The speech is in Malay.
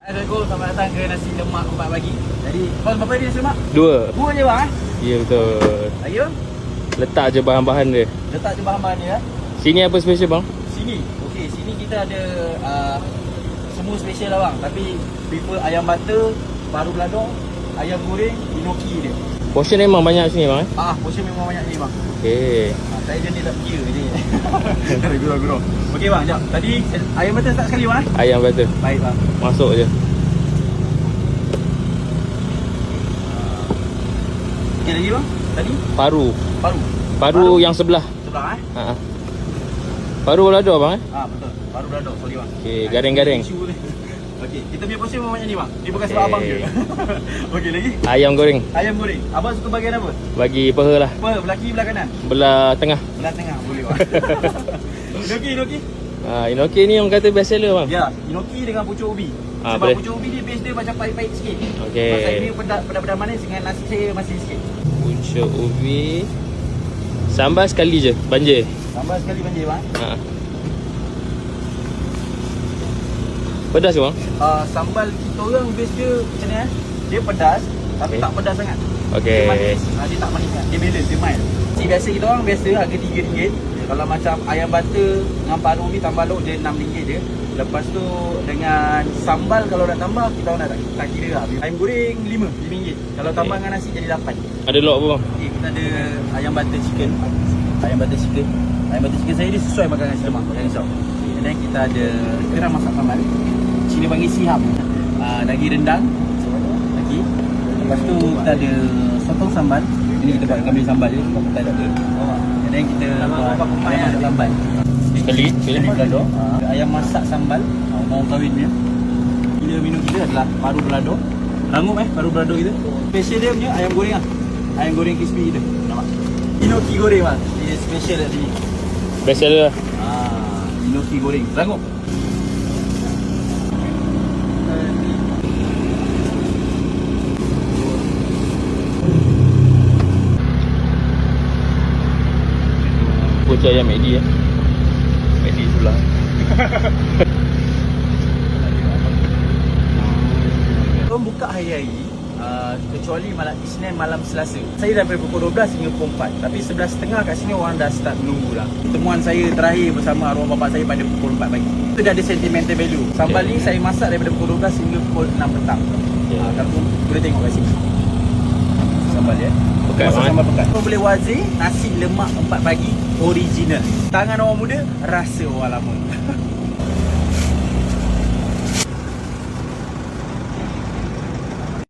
Assalamualaikum, selamat datang ke nasi lemak 4 pagi. Jadi, kau berapa dia nasi lemak? 2. 2 je bang Ya betul. Lagi bang? Letak je bahan-bahan dia. Letak je bahan-bahan dia. Sini apa special bang? Sini, okey, sini kita ada semua special lah bang. Tapi prefer ayam butter, paru beladong, ayam goreng, inoki dia. Portion memang banyak sini bang Portion memang banyak ni bang. Okey. Saya dia tak kira je. Ada gurau-gurau. Okey bang, jap. Tadi ayam butter start sekali bang. Ayam betul. Baik bang. Masuk je. Okey lagi bang. Tadi Paru. paru. Yang sebelah. Sebelah Ha. Paru belador bang betul. Paru beladong sorry bang. Okey, garing-garing. Okey, kita punya portion memang banyak ni bang. Dia bukan sebab abang je. Okey lagi. Ayam goreng. Ayam goreng. Abang suka bahagian apa? Bagi paha lah. Apa? Belah kiri, belah kanan? Belah tengah. Belah tengah boleh bang. Inoki. Inoki ni orang kata best seller bang. Ya, inoki dengan pucuk ubi. Sebab boleh. pucuk ubi dia base dia macam pahit-pahit sikit. Okey. Pasal ini pedas-pedas manis dengan nasi saya masih sikit. Pucuk ubi. Sambal sekali je, banjir. Tambah sekali banjir bang. Pedas ke bang? Sambal kita orang base dia macam ni dia pedas tapi Okey. tak pedas sangat. Okey. Dia manis. Dia tak manis sangat. Dia balance, dia mild. Si biasa kita orang biasa harga RM3. Kalau macam ayam butter dengan paru ni tambah lauk dia RM6 je. Lepas tu dengan sambal kalau nak tambah kita orang tak kira lah. Ayam goreng RM5. Kalau tambah dengan nasi jadi RM8. Ada lok apa bang? Okey, kita ada ayam butter chicken. Ayam butter chicken saya dia sesuai makan nasi lemak, jangan risau. And then kita ada kerang masak sambal. Cina panggil siham. Daging rendang. Okey. Lepas tu kita ada sotong sambal. Ini kita buat kambing sambal je sebab kita ada. And then kita buat ayam masak sambal. Sekali. Ini belador. Ayam masak sambal. Mau kahwin dia. Gila minum kita adalah paru belador. Rangup paru belador kita. Special dia punya ayam goreng lah. Ayam goreng crispy kita. Nampak? Inoki goreng bang. Dia special kat sini. Best seller lah. Inoki goreng. Rangup. Bocor ayam McD McD sulang. Diorang buka hari-hari kecuali malam Isnin malam Selasa. Saya daripada pukul 12 hingga pukul 4. Tapi 11.30 kat sini orang dah start menunggu lah. Temuan saya terakhir bersama arwah bapak saya pada pukul 4 pagi. Itu dah ada sentimental value. Sambal ni saya masak daripada pukul 12 hingga pukul 6 petang. Kalau boleh tengok kat sini. Sambal dia. Pekat Masak banget. sambal pekat. Kau boleh wazir nasi lemak 4 pagi original. Tangan orang muda, rasa orang lama.